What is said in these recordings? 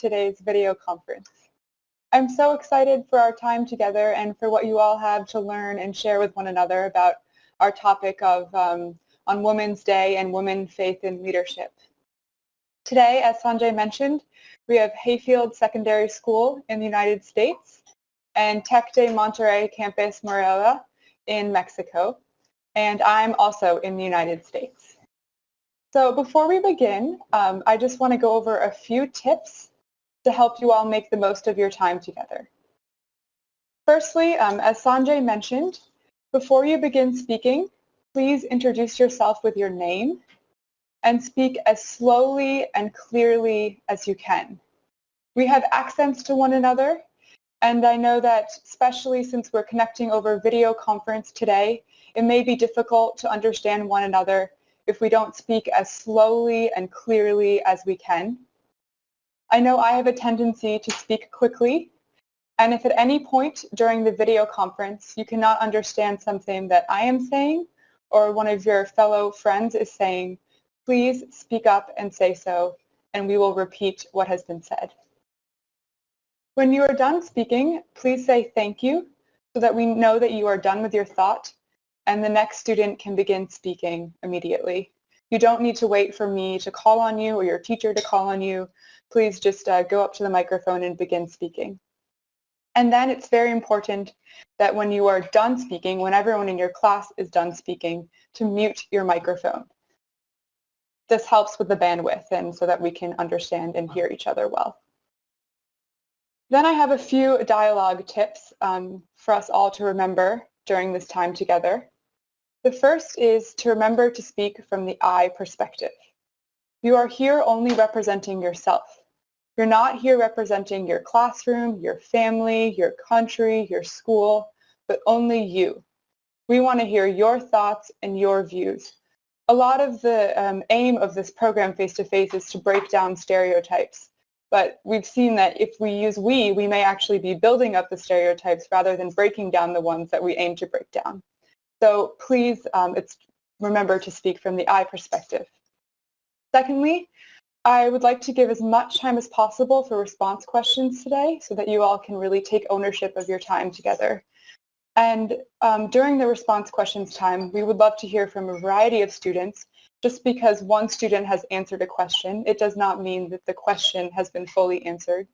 today's video conference. I'm so excited for our time together and for what you all have to learn and share with one another about our topic of on Women's Day and Women, Faith, and Leadership. Today, as Sanjay mentioned, we have Hayfield Secondary School in the United States and Tec de Monterrey Campus Morelia in Mexico, and I'm also in the United States. So before we begin, I just want to go over a few tips to help you all make the most of your time together. Firstly, as Sanjay mentioned, before you begin speaking, please introduce yourself with your name and speak as slowly and clearly as you can. We have accents to one another, and I know that especially since we're connecting over video conference today, it may be difficult to understand one another if we don't speak as slowly and clearly as we can. I know I have a tendency to speak quickly, and if at any point during the video conference you cannot understand something that I am saying or one of your fellow friends is saying, please speak up and say so, and we will repeat what has been said. When you are done speaking, please say thank you so that we know that you are done with your thought and the next student can begin speaking immediately. You don't need to wait for me to call on you or your teacher to call on you. Please just go up to the microphone and begin speaking. And then it's very important that when you are done speaking, when everyone in your class is done speaking, to mute your microphone. This helps with the bandwidth and so that we can understand and hear each other well. Then I have a few dialogue tips for us all to remember during this time together. The first is to remember to speak from the I perspective. You are here only representing yourself. You're not here representing your classroom, your family, your country, your school, but only you. We want to hear your thoughts and your views. A lot of the aim of this program face-to-face is to break down stereotypes. But we've seen that if we use we may actually be building up the stereotypes rather than breaking down the ones that we aim to break down. So please remember to speak from the I perspective. Secondly, I would like to give as much time as possible for response questions today so that you all can really take ownership of your time together. And during the response questions time, we would love to hear from a variety of students. Just because one student has answered a question, it does not mean that the question has been fully answered.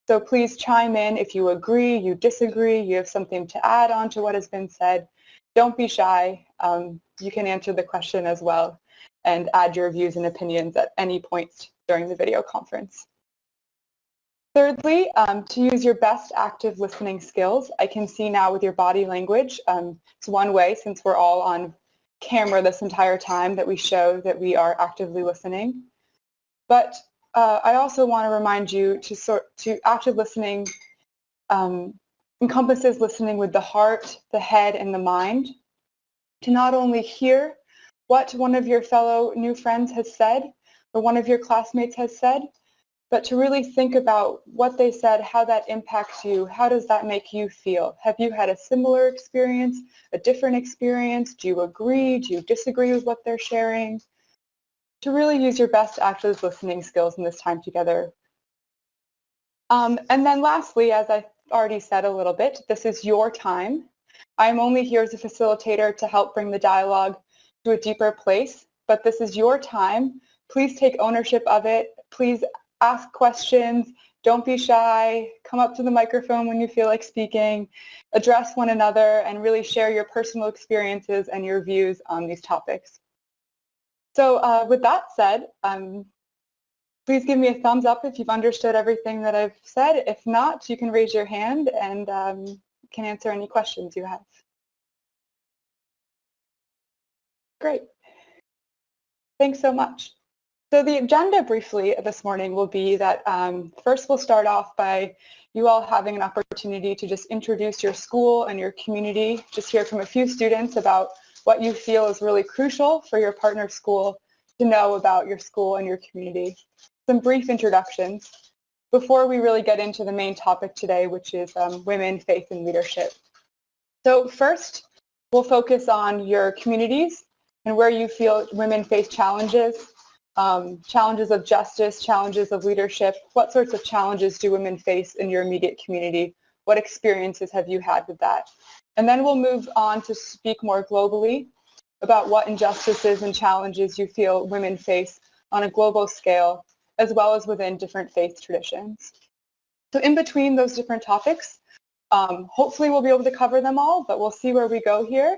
So please chime in if you agree, you disagree, you have something to add on to what has been said. Don't be shy. You can answer the question as well and add your views and opinions at any point during the video conference. Thirdly, to use your best active listening skills, I can see now with your body language, it's one way since we're all on camera this entire time that we show that we are actively listening. But I also want to remind you to active listening encompasses listening with the heart, the head, and the mind to not only hear what one of your fellow new friends has said or one of your classmates has said, but to really think about what they said, how that impacts you, how does that make you feel? Have you had a similar experience, a different experience? Do you agree? Do you disagree with what they're sharing? To really use your best active listening skills in this time together. And then lastly, as I already said a little bit, this is your time. I'm only here as a facilitator to help bring the dialogue to a deeper place, but this is your time. Please take ownership of it. Please ask questions. Don't be shy. Come up to the microphone when you feel like speaking. Address one another and really share your personal experiences and your views on these topics. So with that said, please give me a thumbs up if you've understood everything that I've said. If not, you can raise your hand and can answer any questions you have. Great. Thanks so much. So the agenda briefly this morning will be that first we'll start off by you all having an opportunity to just introduce your school and your community, just hear from a few students about what you feel is really crucial for your partner school to know about your school and your community. Some brief introductions before we really get into the main topic today, which is women, faith, and leadership. So first, we'll focus on your communities and where you feel women face challenges. challenges of justice, challenges of leadership. What sorts of challenges do women face in your immediate community? What experiences have you had with that? And then we'll move on to speak more globally about what injustices and challenges you feel women face on a global scale, as well as within different faith traditions. So in between those different topics, hopefully we'll be able to cover them all, but we'll see where we go here.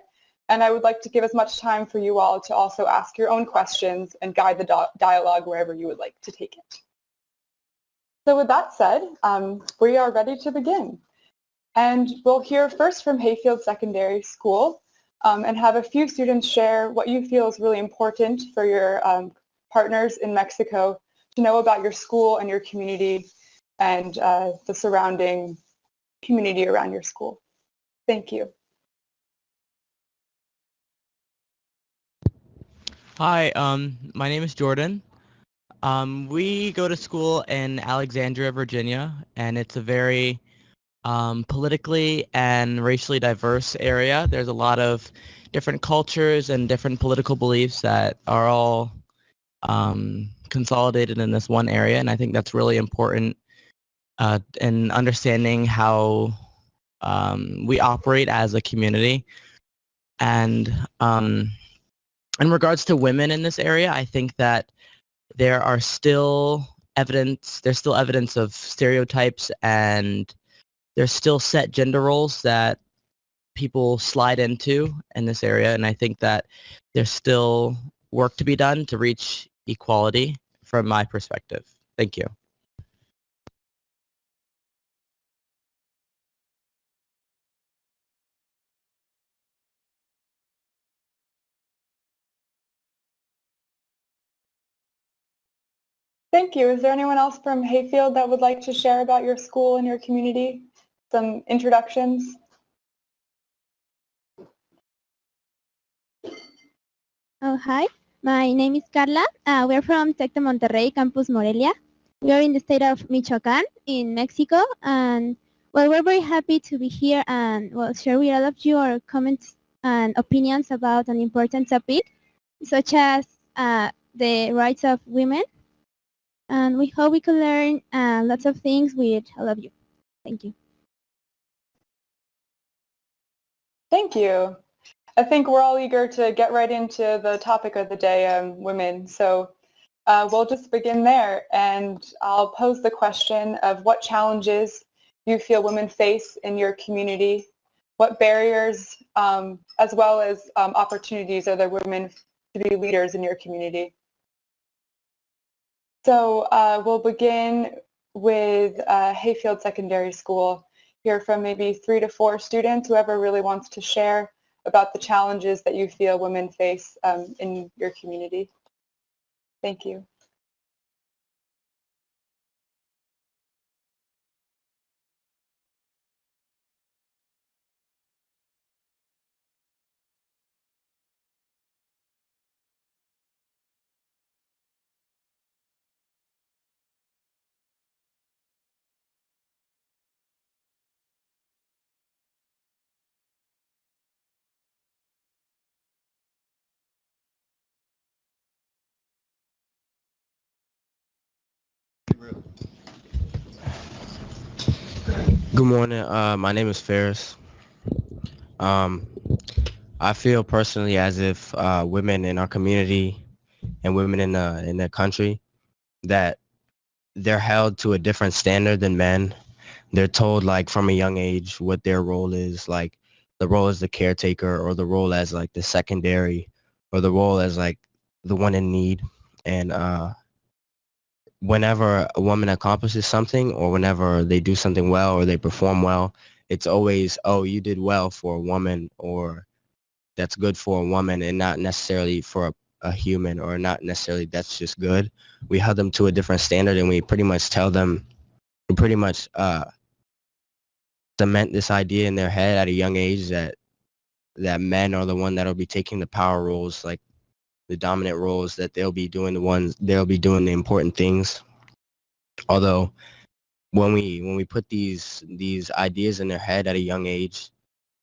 And I would like to give as much time for you all to also ask your own questions and guide the dialogue wherever you would like to take it. So with that said, we are ready to begin. And we'll hear first from Hayfield Secondary School and have a few students share what you feel is really important for your partners in Mexico to know about your school and your community and the surrounding community around your school. Thank you. Hi, my name is Jordan. We go to school in Alexandria, Virginia, and it's a very politically and racially diverse area. There's a lot of different cultures and different political beliefs that are all consolidated in this one area, and I think that's really important in understanding how we operate as a community. And in regards to women in this area, I think that there's still evidence of stereotypes, and there's still set gender roles that people slide into in this area. And I think that there's still work to be done to reach equality from my perspective. Thank you. Thank you. Is there anyone else from Hayfield that would like to share about your school and your community? Some introductions? Oh, hi. My name is Carla. We're from Tec de Monterrey, Campus Morelia. We are in the state of Michoacán in Mexico. And well, we're very happy to be here and well, share with all of you our comments and opinions about an important topic, such as the rights of women. And we hope we can learn lots of things with all of you. Thank you. Thank you. I think we're all eager to get right into the topic of the day, women. So we'll just begin there, and I'll pose the question of what challenges you feel women face in your community, what barriers as well as opportunities are there women to be leaders in your community. So we'll begin with Hayfield Secondary School. Hear from maybe 3 to 4 students, whoever really wants to share about the challenges that you feel women face in your community. Thank you. Good morning. My name is Ferris. Um, I feel personally as if women in our community and women in the country, that they're held to a different standard than men. They're told like from a young age what their role is, like the role as the caretaker, or the role as like the secondary, or the role as like the one in need. And whenever a woman accomplishes something, or whenever they do something well, or they perform well, it's always, oh, you did well for a woman, or that's good for a woman, and not necessarily for a human, or not necessarily that's just good. We held them to a different standard, and we pretty much tell them, we pretty much cement this idea in their head at a young age that men are the one that'll be taking the power roles, like the dominant roles, that they'll be doing the important things. Although when we put these ideas in their head at a young age,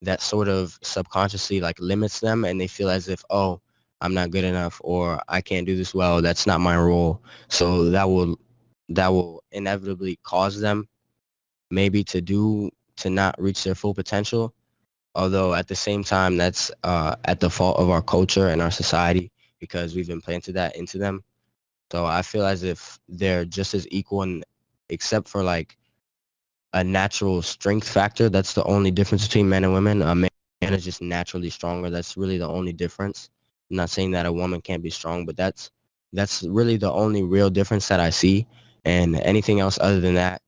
that sort of subconsciously like limits them, and they feel as if, oh, I'm not good enough, or I can't do this well. That's not my role. So that will inevitably cause them maybe to not reach their full potential. Although at the same time, that's at the fault of our culture and our society because we've implanted that into them. So I feel as if they're just as equal, and except for like a natural strength factor. That's the only difference between men and women. A man is just naturally stronger. That's really the only difference. I'm not saying that a woman can't be strong, but that's really the only real difference that I see. And anything else other than that,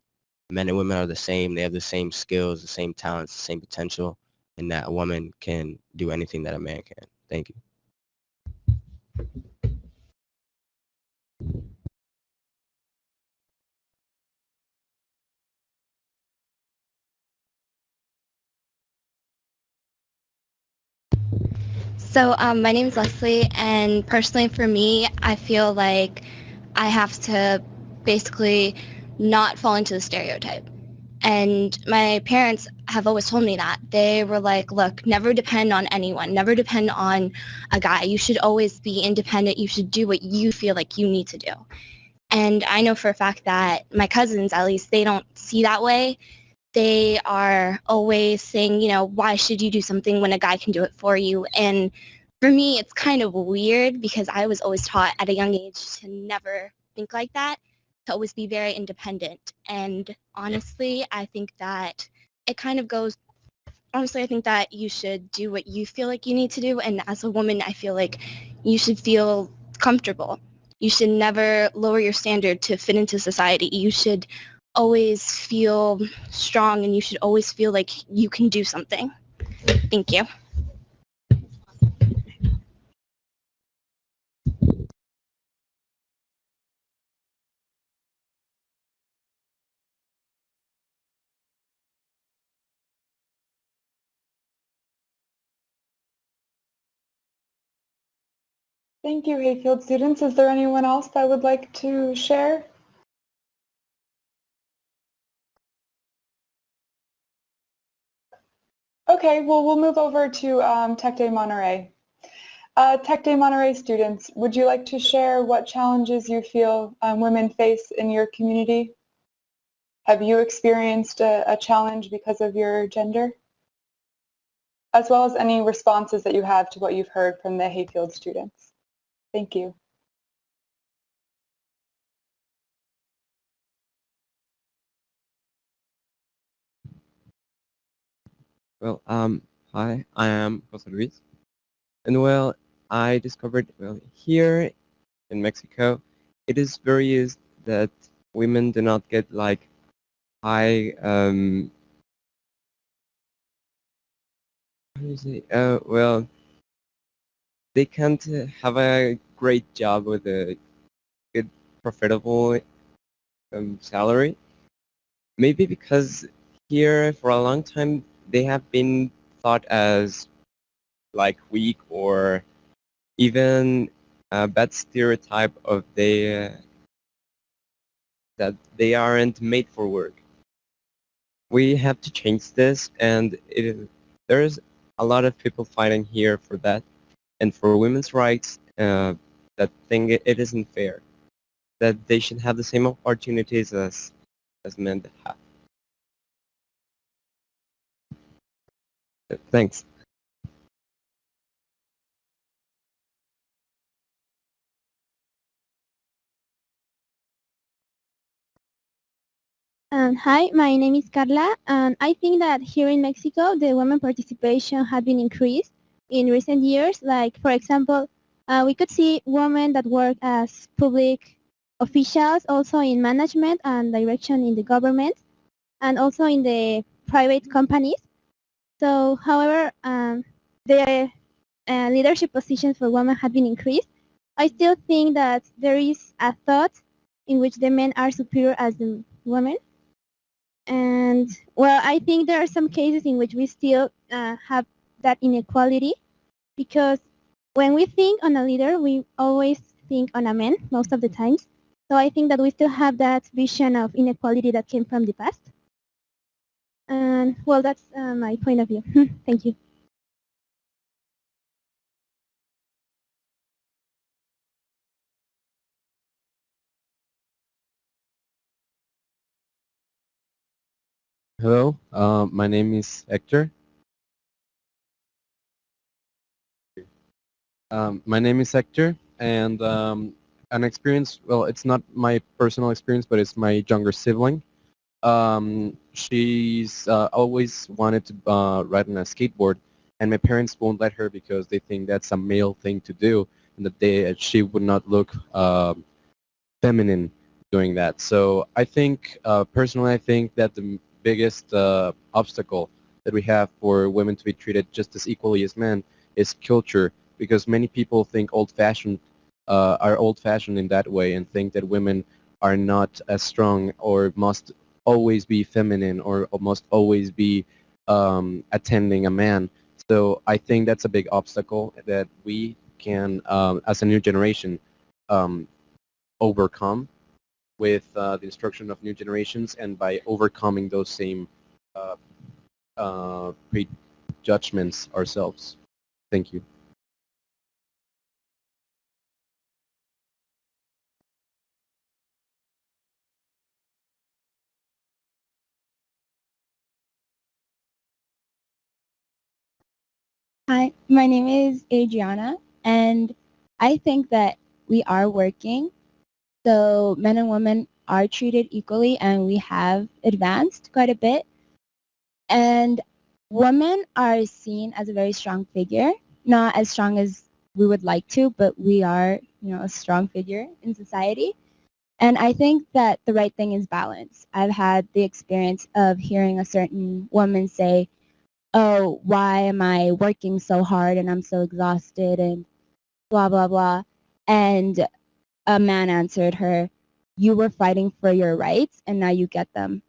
men and women are the same. They have the same skills, the same talents, the same potential, and that a woman can do anything that a man can. Thank you. So my name is Leslie, and personally for me, I feel like I have to basically not fall into the stereotype. And my parents have always told me that. They were like, look, never depend on anyone. Never depend on a guy. You should always be independent. You should do what you feel like you need to do. And I know for a fact that my cousins, at least, they don't see that way. They are always saying, why should you do something when a guy can do it for you? And for me, it's kind of weird because I was always taught at a young age to never think like that, to always be very independent. And honestly, I think that it kind of goes, honestly, I think that you should do what you feel like you need to do. And as a woman, I feel like you should feel comfortable. You should never lower your standard to fit into society. You should always feel strong, and you should always feel like you can do something. Thank you. Thank you, Hayfield students. Is there anyone else that would like to share? Okay, well, we'll move over to Tech Day Monterey. Tech Day Monterey students, would you like to share what challenges you feel women face in your community? Have you experienced a challenge because of your gender? As well as any responses that you have to what you've heard from the Hayfield students. Thank you. Well, hi, I am Jose Luis, and well, I discovered here in Mexico, it is very used that women do not get like high how do you say well, they can't have a great job with a good profitable salary. Maybe because here for a long time they have been thought as like weak or even a bad stereotype of that they aren't made for work. We have to change this, and there's a lot of people fighting here for that, and for women's rights. That think it isn't fair that they should have the same opportunities as men have. Thanks. Hi, my name is Carla, and I think that here in Mexico, the women participation had been increased in recent years. Like, for example, we could see women that work as public officials, also in management and direction in the government, and also in the private companies. So, however, the leadership positions for women have been increased. I still think that there is a thought in which the men are superior as the women. And well, I think there are some cases in which we still have that inequality, because when we think on a leader, we always think on a man most of the times. So I think that we still have that vision of inequality that came from the past. And well, that's my point of view. Thank you. Hello, my name is Hector. And an experience. Well, it's not my personal experience, but it's my younger sibling. She's always wanted to ride on a skateboard, and my parents won't let her because they think that's a male thing to do, and that she would not look feminine doing that. So I think, personally, I think that the biggest obstacle that we have for women to be treated just as equally as men is culture, because many people think old-fashioned, are old-fashioned in that way, and think that women are not as strong or must always be feminine or must always be attending a man. So I think that's a big obstacle that we can, as a new generation, um, overcome with the instruction of new generations and by overcoming those same uh, prejudgments ourselves. Thank you. Hi, my name is Adriana, and I think that we are working, so men and women are treated equally, and we have advanced quite a bit. And women are seen as a very strong figure, not as strong as we would like to, but we are, a strong figure in society. And I think that the right thing is balance. I've had the experience of hearing a certain woman say, oh, why am I working so hard and I'm so exhausted and blah, blah, blah. And a man answered her, you were fighting for your rights and now you get them.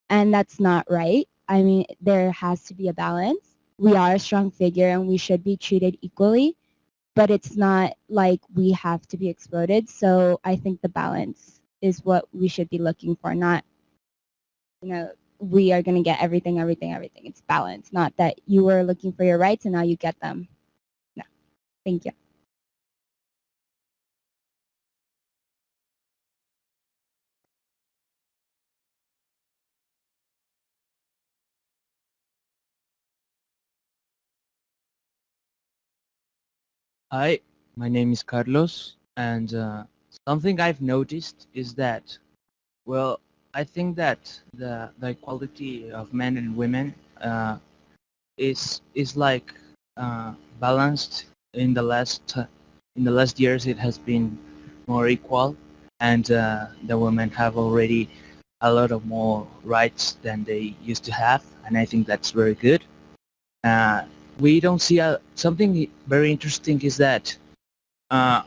And that's not right. I mean, there has to be a balance. We are a strong figure and we should be treated equally, but it's not like we have to be exploited. So I think the balance is what we should be looking for, not, we are going to get everything, everything, everything. It's balance, not that you were looking for your rights and now you get them. No. Thank you. Hi, my name is Carlos, and something I've noticed is that, well, I think that the equality of men and women is like balanced in the last years. It has been more equal, and the women have already a lot of more rights than they used to have, and I think that's very good. Uh, we don't see something very interesting is that uh,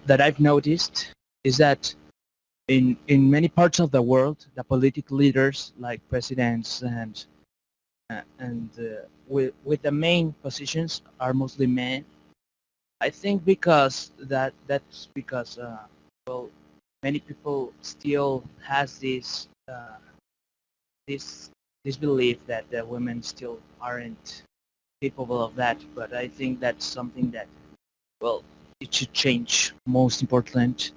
that I've noticed is that in many parts of the world, the political leaders like presidents and with the main positions are mostly men. I think because that's because well, many people still has this this belief that the women still aren't capable of that. But I think that's something that, well, it should change. Most important,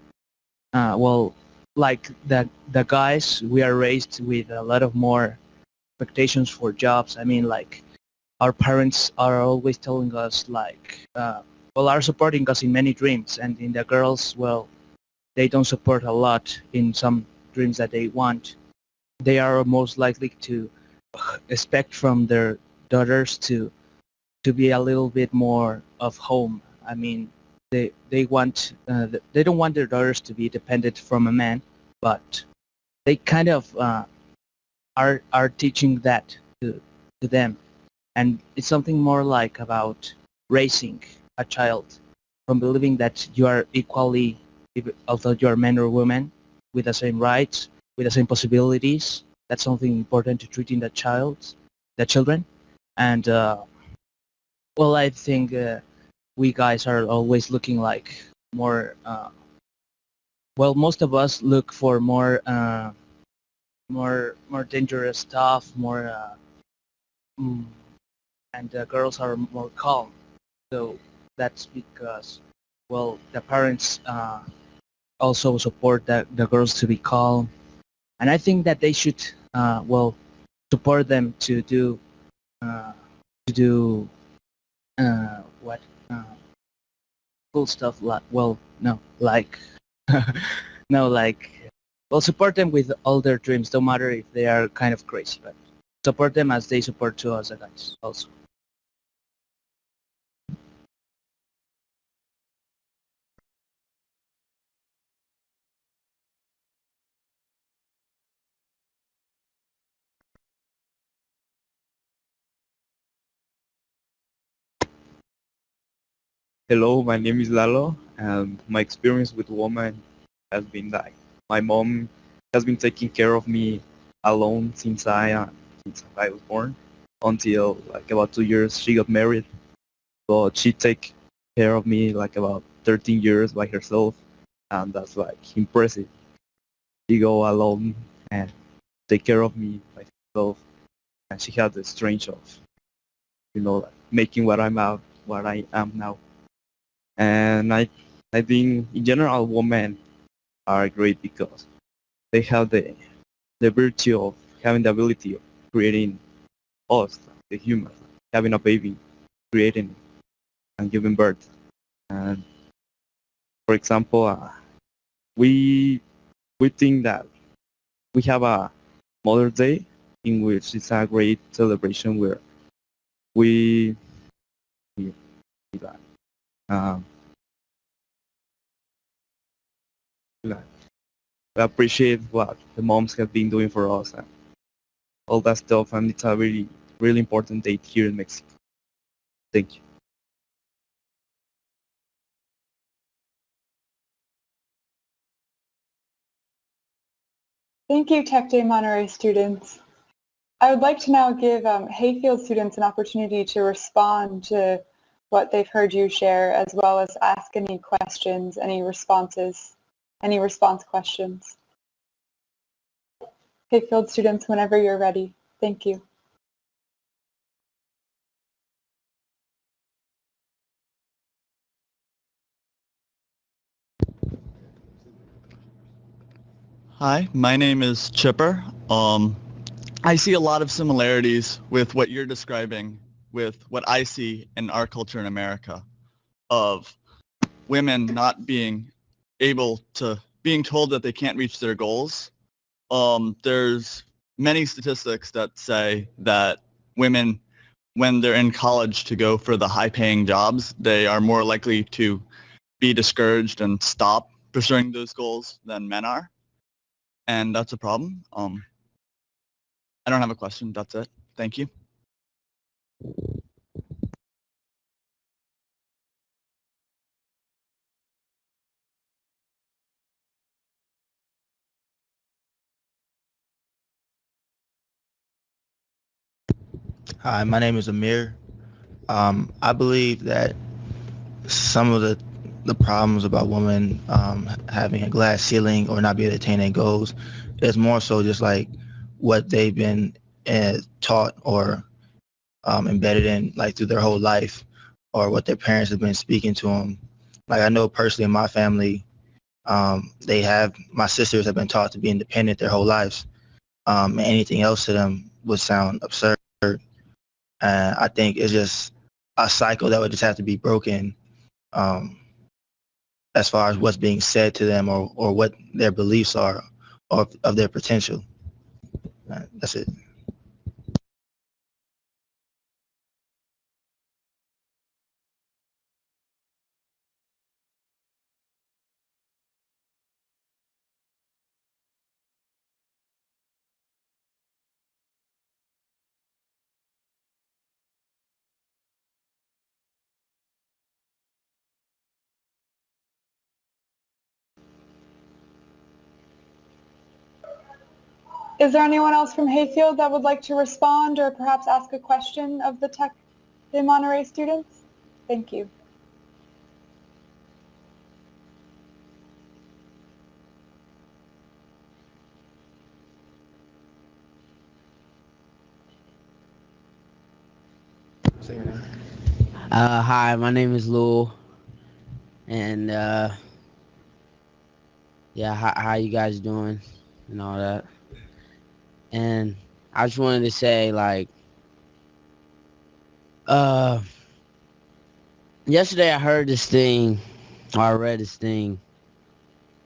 well, like the guys, we are raised with a lot of more expectations for jobs. I mean, like our parents are always telling us like, well, are supporting us in many dreams, and in the girls, well, they don't support a lot in some dreams that they want. They are most likely to expect from their daughters to be a little bit more of home. I mean, they want they don't want their daughters to be dependent from a man, but they kind of are teaching that to them, and it's something more like about raising a child from believing that you are equally, although you are man or woman, with the same rights, with the same possibilities. That's something important to treating the children, and well, I think we guys are always looking like more. Well, most of us look for more dangerous stuff, more, mm, and the girls are more calm. So that's because, well, the parents also support the girls to be calm, and I think that they should, well, support them to do uh, what cool stuff like, well, no, like no, like, well, support them with all their dreams, no matter if they are kind of crazy, but support them as they support to us guys also. Hello, my name is Lalo, and my experience with women has been like my mom has been taking care of me alone since I was born until like about 2 years she got married. But she take care of me like about 13 years by herself, and that's like impressive. She go alone and take care of me by herself, and she had the strength of like, making what I am now. And I think in general women are great because they have the virtue of having the ability of creating us, the humans, having a baby, creating and giving birth. And for example, we we think that we have a Mother's Day in which it's a great celebration where we we, um, like, appreciate what the moms have been doing for us and all that stuff, and it's a really important date here in Mexico. Thank you. Thank you, Tech Day Monterey students. I would like to now give Hayfield students an opportunity to respond to what they've heard you share, as well as ask any questions, any response questions. Hayfield students, whenever you're ready. Thank you. Hi, my name is Chipper. I see a lot of similarities with what you're describing with what I see in our culture in America of women not being being told that they can't reach their goals. There's many statistics that say that women, when they're in college to go for the high-paying jobs, they are more likely to be discouraged and stop pursuing those goals than men are. And that's a problem. I don't have a question. That's it. Thank you. Hi, my name is Amir. I believe that some of the problems about women having a glass ceiling or not being able to attain their goals is more so just like what they've been taught or embedded in like through their whole life, or what their parents have been speaking to them. Like I know personally in my family, my sisters have been taught to be independent their whole lives. And anything else to them would sound absurd. And I think it's just a cycle that would just have to be broken as far as what's being said to them or what their beliefs are of their potential. That's it. Is there anyone else from Hayfield that would like to respond or perhaps ask a question of the Tech Day Monterey students? Thank you. Hi, my name is Lou, and yeah, how you guys doing and all that? And I just wanted to say, like, uh, yesterday I heard this thing, or I read this thing,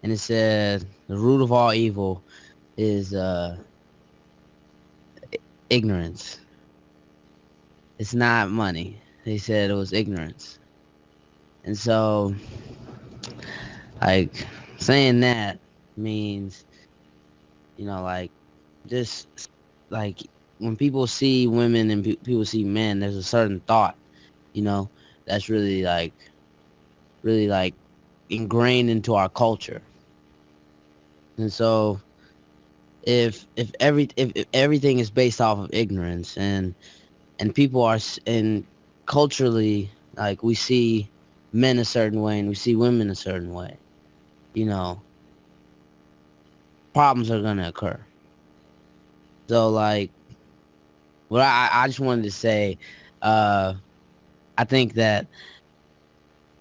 and it said the root of all evil is ignorance. It's not money. They said it was ignorance. And so, like, saying that means, like, just, like, when people see women and people see men, there's a certain thought, that's really, like, ingrained into our culture. And so, if everything is based off of ignorance, and people are, and culturally, like, we see men a certain way and we see women a certain way, problems are gonna occur. So, like, what I just wanted to say, I think that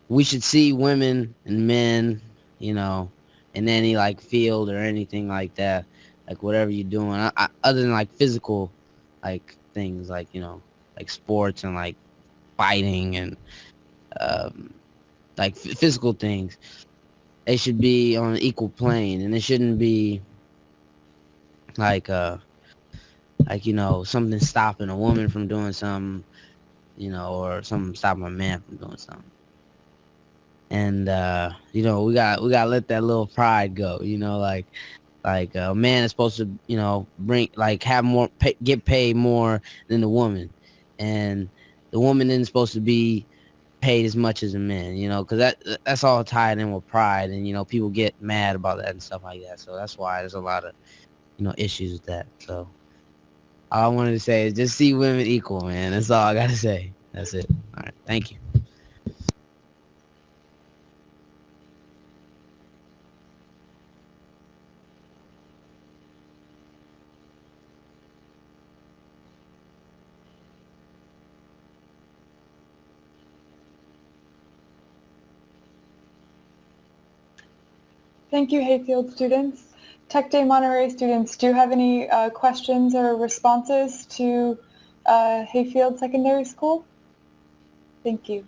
we should see women and men, in any, like, field or anything like that, like, whatever you're doing, other than, like, physical, like, things, like, like sports and, like, fighting and like physical things. They should be on an equal plane, and it shouldn't be like something stopping a woman from doing something, or something stopping a man from doing something. And we gotta let that little pride go, like a man is supposed to, bring, like, have more, get paid more than the woman, and the woman isn't supposed to be paid as much as a man, because that's all tied in with pride, and people get mad about that and stuff like that. So that's why there's a lot of issues with that. So all I wanted to say is just see women equal, man. That's all I gotta say. That's it. All right, thank you. Thank you, Hayfield students. Tech Day Monterey students, do you have any questions or responses to Hayfield Secondary School? Thank you.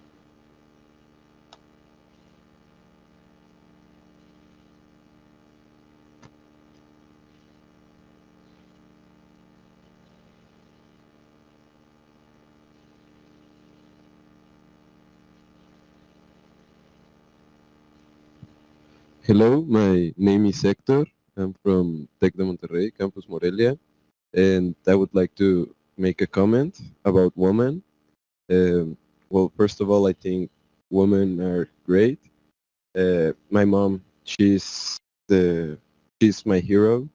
Hello, my name is Hector. I'm from Tec de Monterrey, Campus Morelia, and I would like to make a comment about women. Well, first of all, I think women are great. My mom, she's my hero,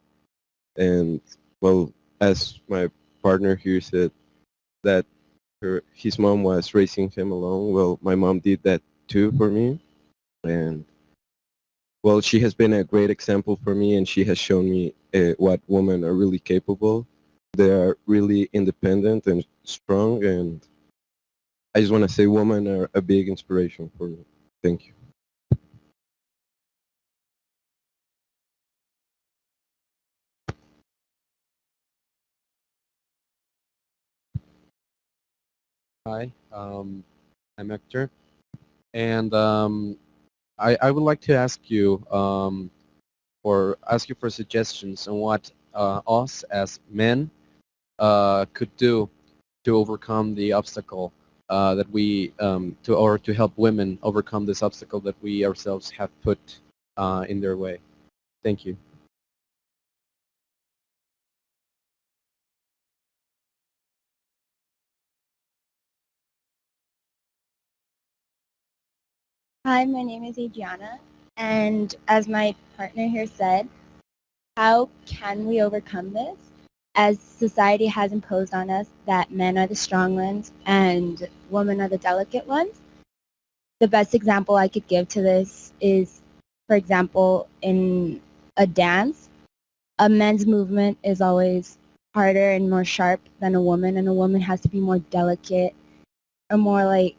and well, as my partner here said that his mom was raising him alone. Well, my mom did that too for me, and well, she has been a great example for me, and she has shown me what women are really capable. They are really independent and strong, and I just want to say women are a big inspiration for me. Thank you. Hi, I'm Hector, and I would like to ask you for suggestions on what us as men could do to overcome the obstacle that we to help women overcome this obstacle that we ourselves have put in their way. Thank you. Hi, my name is Adriana, and as my partner here said, how can we overcome this? As society has imposed on us that men are the strong ones and women are the delicate ones. The best example I could give to this is, for example, in a dance, a men's movement is always harder and more sharp than a woman, and a woman has to be more delicate or more like,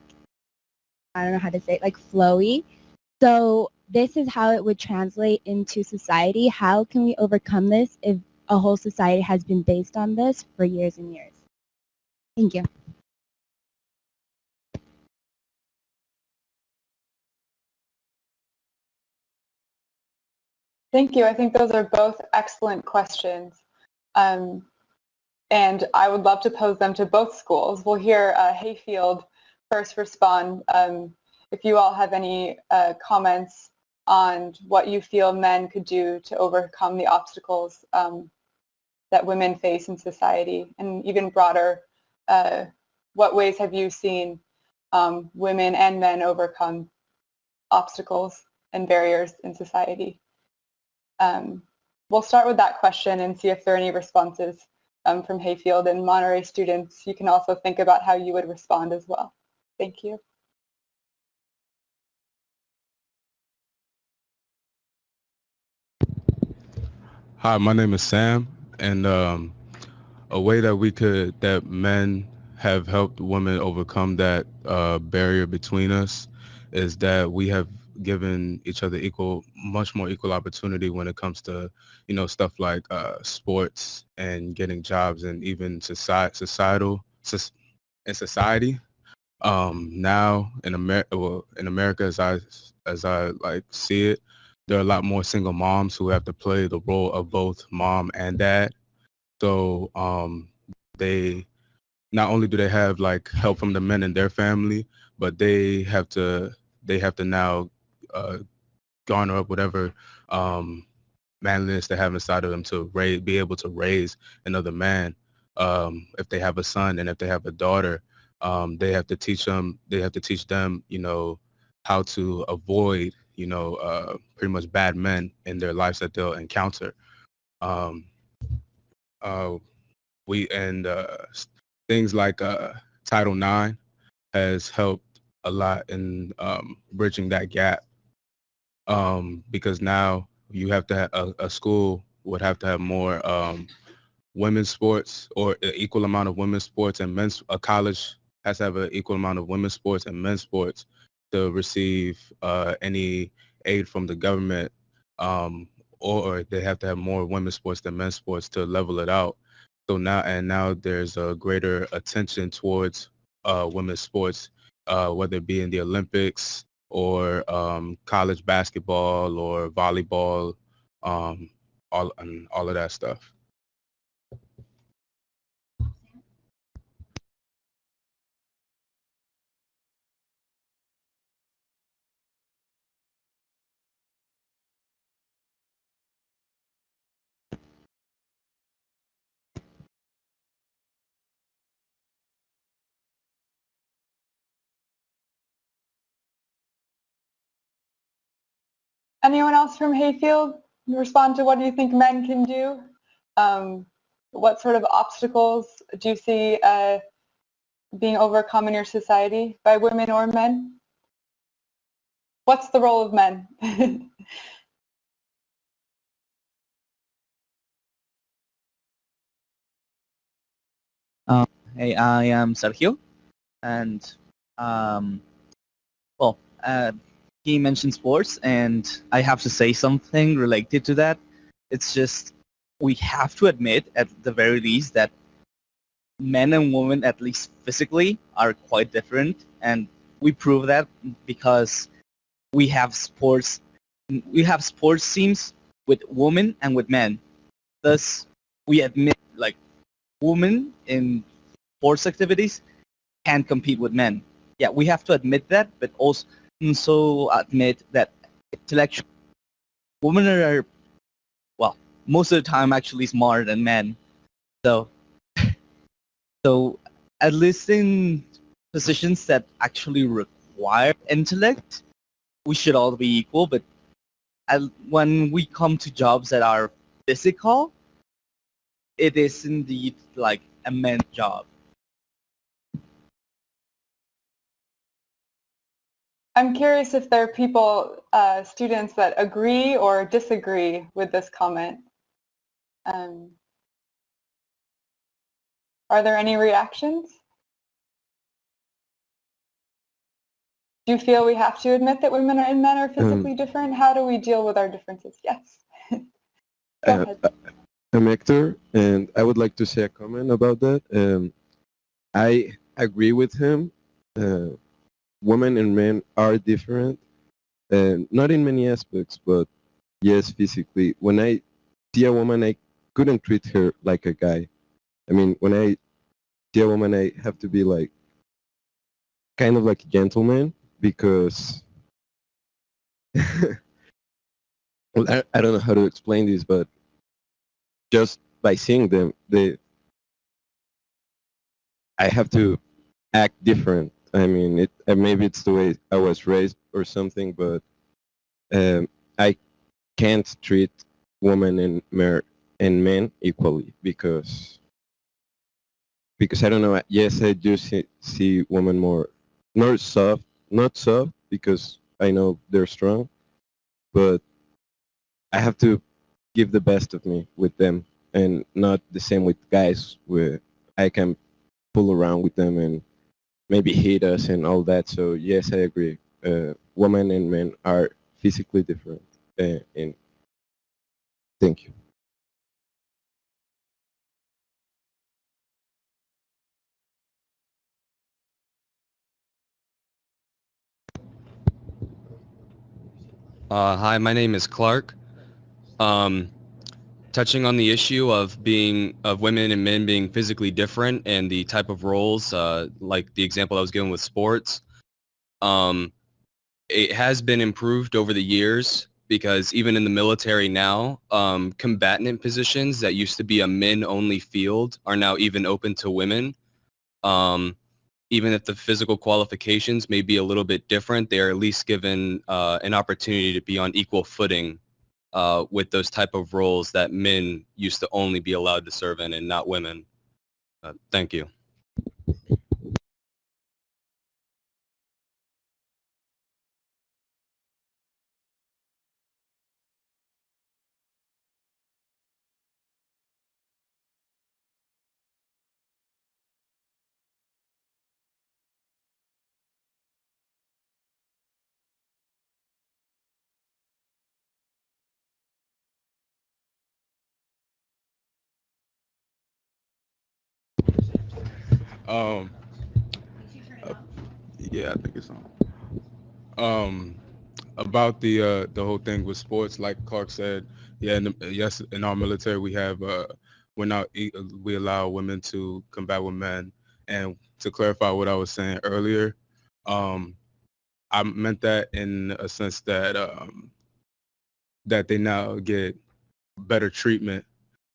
I don't know how to say it, like flowy. So this is how it would translate into society. How can we overcome this if a whole society has been based on this for years and years. Thank you. Thank you. I think those are both excellent questions. And I would love to pose them to both schools. We'll hear Hayfield first respond. If you all have any comments on what you feel men could do to overcome the obstacles that women face in society, and even broader, what ways have you seen women and men overcome obstacles and barriers in society? We'll start with that question and see if there are any responses from Hayfield, and Monterey students, you can also think about how you would respond as well. Thank you. Hi, my name is Sam, and a way that men have helped women overcome that barrier between us is that we have given each other much more equal opportunity when it comes to, stuff like sports and getting jobs and even in society. Now in America, as I like see it, there are a lot more single moms who have to play the role of both mom and dad. So they not only do they have like help from the men in their family, but they have to now garner up whatever manliness they have inside of them to be able to raise another man. If they have a son and if they have a daughter, they have to teach them. They have to teach them, how to avoid, pretty much bad men in their lives that they'll encounter. Um, uh, we and things like Title IX has helped a lot in bridging that gap, because now you have to a school would have to have more women's sports, or an equal amount of women's sports, and a college has to have an equal amount of women's sports and men's sports to receive any aid from the government, or they have to have more women's sports than men's sports to level it out. So now there's a greater attention towards women's sports, whether it be in the Olympics or college basketball or volleyball, all of that stuff. Anyone else from Hayfield respond to what do you think men can do? What sort of obstacles do you see being overcome in your society by women or men? What's the role of men? Hey, I am Sergio, and um, well, he mentioned sports, and I have to say something related to that. It's just we have to admit, at the very least, that men and women, at least physically, are quite different, and we prove that because we have sports. We have sports teams with women and with men. Thus, we admit like women in sports activities can compete with men. Yeah, we have to admit that, but also admit that intellectually, women are, well, most of the time actually smarter than men. So, so at least in positions that actually require intellect, we should all be equal. But when we come to jobs that are physical, it is indeed like a men's job. I'm curious if there are people, students that agree or disagree with this comment. Are there any reactions? Do you feel we have to admit that women and men are physically different? How do we deal with our differences? Yes. Go ahead. I'm Hector, and I would like to say a comment about that. I agree with him. Uh, Women and men are different, and not in many aspects, but yes, physically. When I see a woman, I couldn't treat her like a guy. I mean, when I see a woman, I have to be like kind of like a gentleman because well, I don't know how to explain this, but just by seeing them, I have to act different. I mean, maybe it's the way I was raised or something, but I can't treat women and men equally because I don't know. Yes, I do see women more not soft because I know they're strong, but I have to give the best of me with them, and not the same with guys where I can pull around with them and maybe hit us and all that. So yes, I agree. Women and men are physically different. And thank you. Hi, my name is Clark. Um, Touching on the issue of women and men being physically different and the type of roles, like the example I was given with sports, um, it has been improved over the years because even in the military now, combatant positions that used to be a men-only field are now even open to women. Um, Even if the physical qualifications may be a little bit different, they are at least given an opportunity to be on equal footing with those type of roles that men used to only be allowed to serve in and not women. Thank you. Um, uh, yeah, I think it's on. Um, about the whole thing with sports, like Clark said, yeah, yes, in our military we have we allow women to combat with men. And to clarify what I was saying earlier, um, I meant that in a sense that that they now get better treatment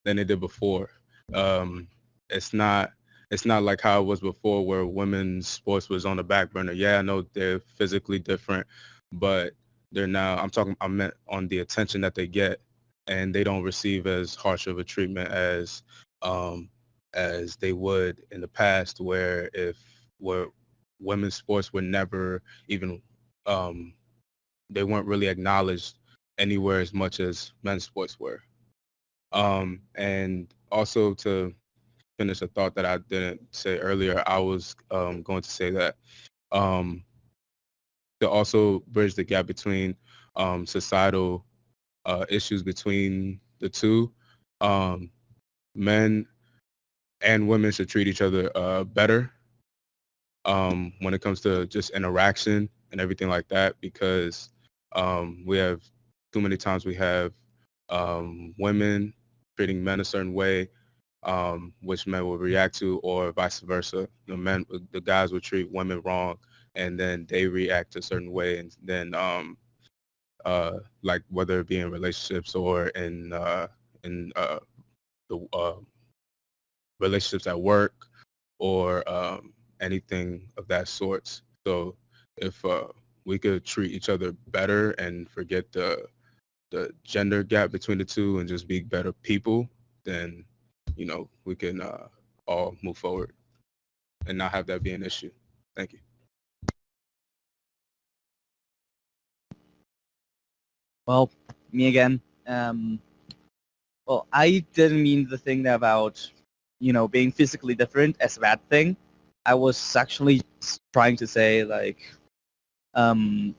than they did before. Um, it's not it's not like how it was before where women's sports was on the back burner. Yeah, I know they're physically different, but they're now I meant on the attention that they get, and they don't receive as harsh of a treatment um as they would in the past where women's sports were never even um they weren't really acknowledged anywhere as much as men's sports were. And also to finish a thought that I didn't say earlier, I was going to say that um, to also bridge the gap between societal issues between the two, um, men and women should treat each other better when it comes to just interaction and everything like that, because we have too many times we have women treating men a certain way, which men will react to, or vice versa. The guys will treat women wrong, and then they react a certain way, and then like whether it be in relationships or in the relationships at work or anything of that sort. So if we could treat each other better and forget the gender gap between the two and just be better people, then we can all move forward and not have that be an issue. Thank you. Well, me again. Well, I didn't mean the thing about, being physically different as a bad thing. I was actually trying to say like, um,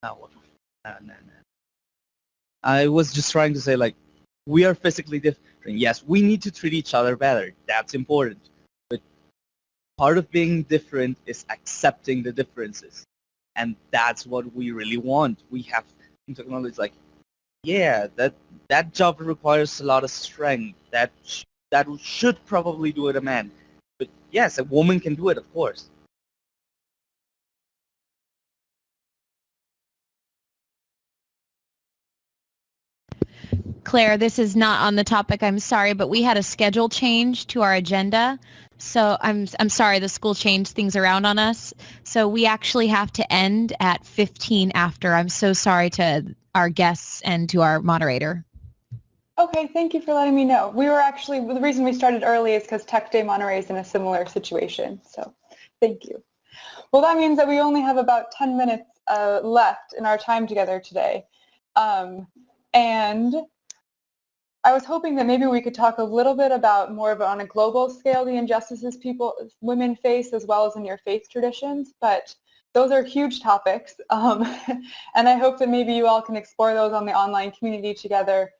no, no, no, no. I was just trying to say like, we are physically different. Yes, we need to treat each other better. That's important. But part of being different is accepting the differences. And that's what we really want. We have in technology like, yeah, that job requires a lot of strength. That should probably do it a man. But yes, a woman can do it, of course. Claire, this is not on the topic. I'm sorry, but we had a schedule change to our agenda. So I'm sorry, the school changed things around on us. So we actually have to end at 15 after. I'm so sorry to our guests and to our moderator. Okay, thank you for letting me know. We were actually, the reason we started early is because Tech Day Monterey is in a similar situation. So thank you. Well, that means that we only have about 10 minutes left in our time together today. And I was hoping that maybe we could talk a little bit about more of on a global scale the injustices women face as well as in your faith traditions, but those are huge topics, and I hope that maybe you all can explore those on the online community together.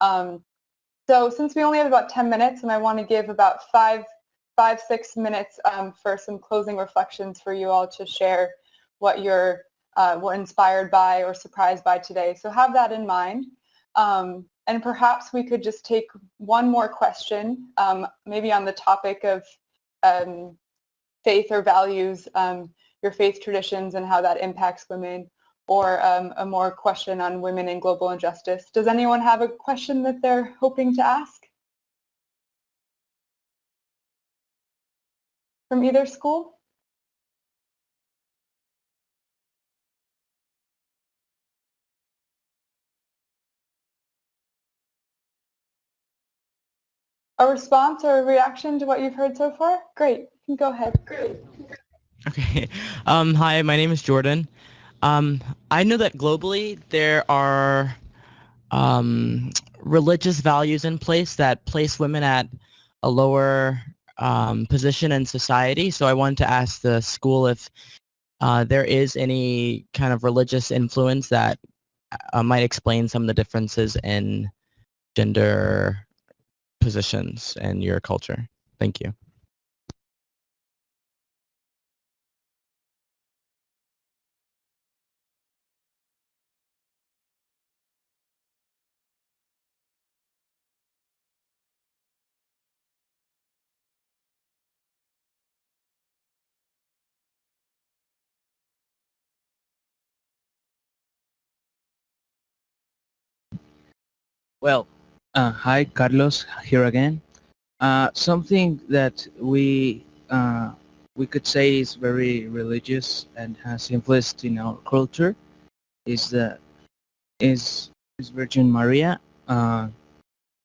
So since we only have about 10 minutes and I want to give about 6 minutes for some closing reflections for you all to share what you're inspired by or surprised by today. So have that in mind. And perhaps we could just take one more question, maybe on the topic of faith or values, your faith traditions and how that impacts women, or a more question on women and global injustice. Does anyone have a question that they're hoping to ask from either school? A response or a reaction to what you've heard so far? Great, you can go ahead. Great. Okay. Hi, my name is Jordan. I know that globally there are religious values in place that place women at a lower position in society. So I wanted to ask the school if there is any kind of religious influence that might explain some of the differences in gender positions in your culture. Thank you. Well, hi, Carlos, here again. Something that we could say is very religious and has influenced in our culture is is Virgin Maria,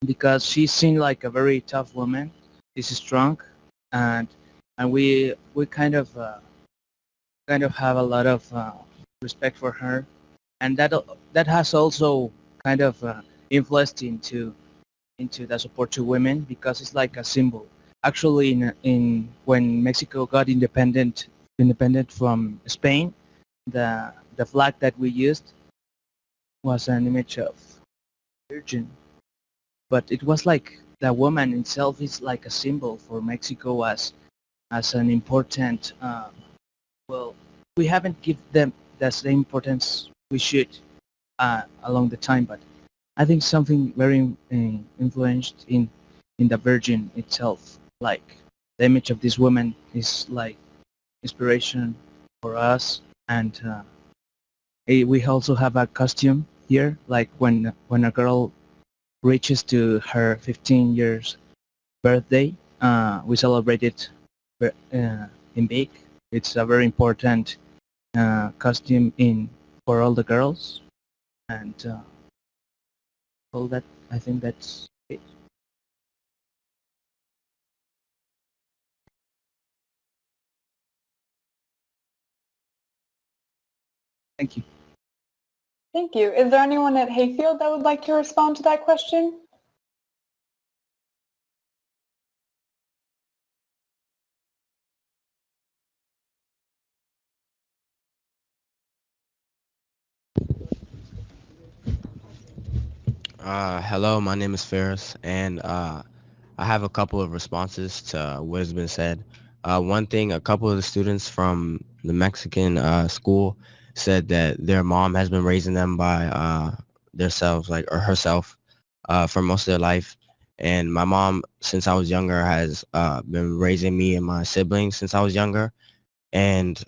because she's seen like a very tough woman. She's strong, and we kind of have a lot of respect for her, and that has also kind of influenced into the support to women because it's like a symbol. Actually, in when Mexico got independent from Spain, the flag that we used was an image of Virgin, but it was like the woman itself is like a symbol for Mexico as an important. Well, we haven't give them the same importance we should along the time, but I think something very influenced in the Virgin itself. Like the image of this woman is like inspiration for us, and we also have a costume here. Like when a girl reaches to her 15 years birthday, we celebrate it in big. It's a very important costume in for all the girls, and all that. I think that's it. Thank you. Thank you. Is there anyone at Hayfield that would like to respond to that question? Hello, my name is Ferris, and I have a couple of responses to what has been said. One thing, a couple of the students from the Mexican school said that their mom has been raising them by themselves, like or herself, for most of their life. And my mom, since I was younger, has been raising me and my siblings since I was younger. And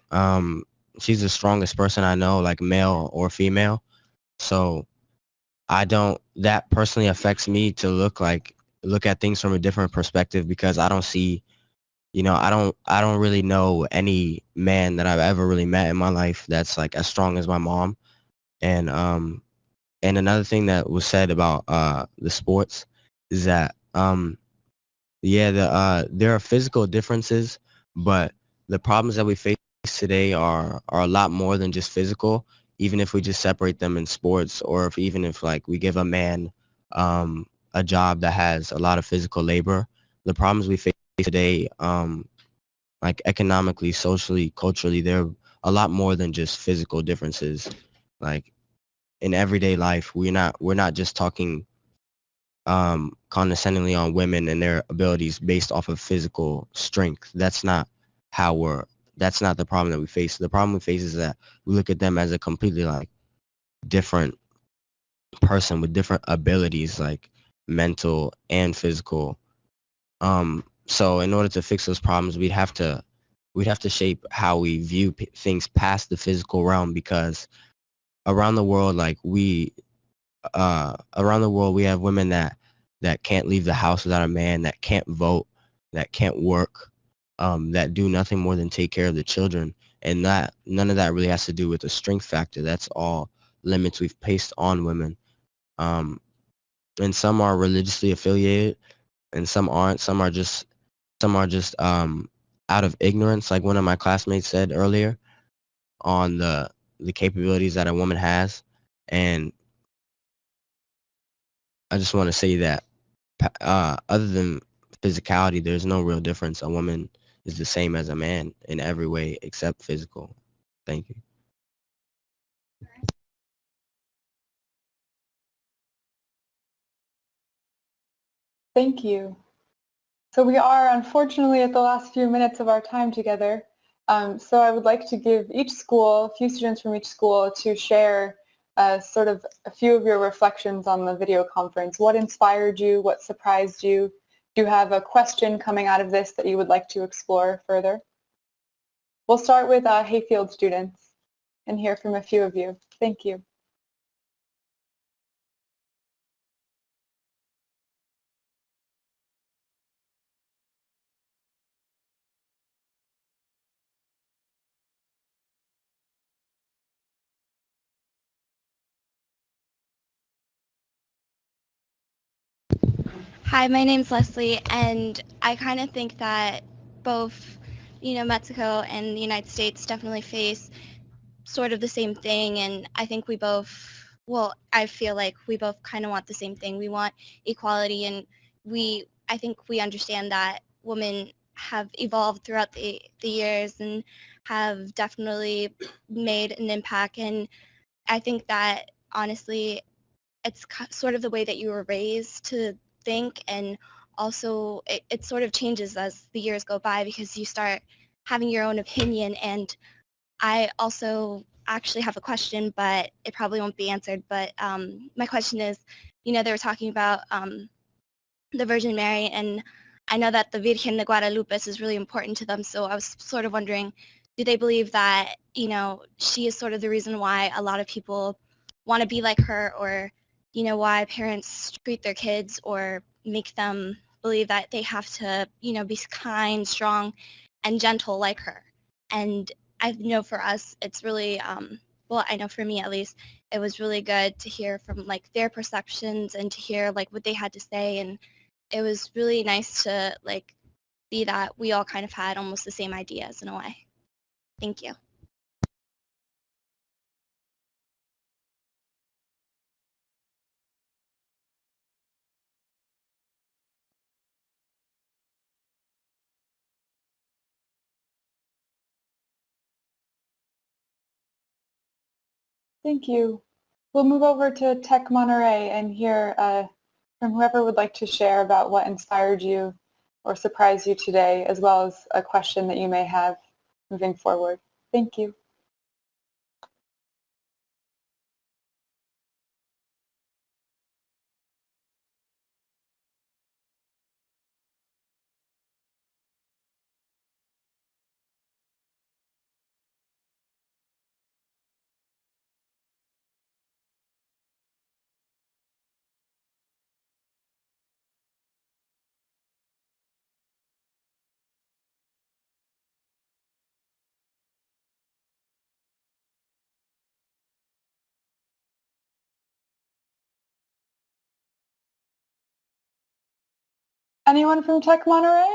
she's the strongest person I know, like male or female. So I don't, that personally affects me to look at things from a different perspective because I don't see, I don't really know any man that I've ever really met in my life that's like as strong as my mom. And another thing that was said about the sports is that yeah, there are physical differences, but the problems that we face today are a lot more than just physical. Even if we just separate them in sports, or if even if like we give a man a job that has a lot of physical labor, the problems we face today, like economically, socially, culturally, they're a lot more than just physical differences. Like in everyday life, we're not just talking condescendingly on women and their abilities based off of physical strength. That's not the problem that we face. The problem we face is that we look at them as a completely like different person with different abilities, like mental and physical. So in order to fix those problems, we'd have to shape how we view things past the physical realm, because around the world, around the world we have women that can't leave the house without a man, that can't vote, that can't work, that do nothing more than take care of the children. And that none of that really has to do with the strength factor. That's all limits we've placed on women. Um, and some are religiously affiliated and some aren't. Some are just out of ignorance, like one of my classmates said earlier, on the capabilities that a woman has. And I just want to say that other than physicality, there's no real difference. A woman is the same as a man in every way except physical. Thank you. Thank you. So we are unfortunately at the last few minutes of our time together. So I would like to give each school, a few students from each school, to share sort of a few of your reflections on the video conference. What inspired you? What surprised you? Do you have a question coming out of this that you would like to explore further? We'll start with Hayfield students and hear from a few of you. Thank you. Hi, my name's Leslie, and I kind of think that both, Mexico and the United States definitely face sort of the same thing, and I think we both, well, I feel like we both kind of want the same thing. We want equality, and I think we understand that women have evolved throughout the years and have definitely made an impact, and I think that honestly it's sort of the way that you were raised to think, and also it sort of changes as the years go by because you start having your own opinion. And I also actually have a question, but it probably won't be answered. But my question is, they were talking about the Virgin Mary, and I know that the Virgen de Guadalupe is really important to them, so I was sort of wondering, do they believe that, she is sort of the reason why a lot of people want to be like her, or, why parents treat their kids or make them believe that they have to, be kind, strong, and gentle like her? And I know for us, it's really, well, I know for me at least, it was really good to hear from like their perceptions and to hear like what they had to say, and it was really nice to like see that we all kind of had almost the same ideas in a way. Thank you. Thank you. we'll move over to Tech Monterey and hear from whoever would like to share about what inspired you or surprised you today, as well as a question that you may have moving forward. Thank you. Anyone from Tech Monterey?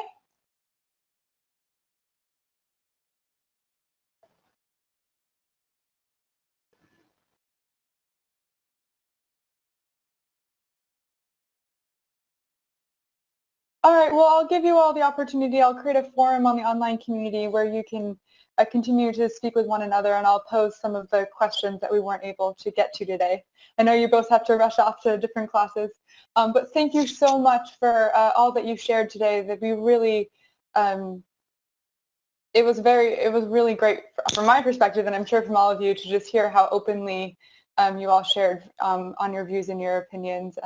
All right, well, I'll give you all the opportunity. I'll create a forum on the online community where you can continue to speak with one another, and I'll pose some of the questions that we weren't able to get to today. I know you both have to rush off to different classes, but thank you so much for all that you shared today. That we really, it was really great from my perspective, and I'm sure from all of you, to just hear how openly you all shared on your views and your opinions.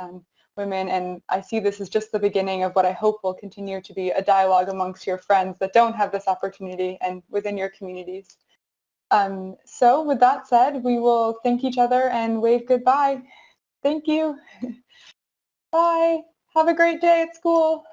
Women, and I see this as just the beginning of what I hope will continue to be a dialogue amongst your friends that don't have this opportunity and within your communities. So with that said, we will thank each other and wave goodbye. Thank you. Bye. Have a great day at school.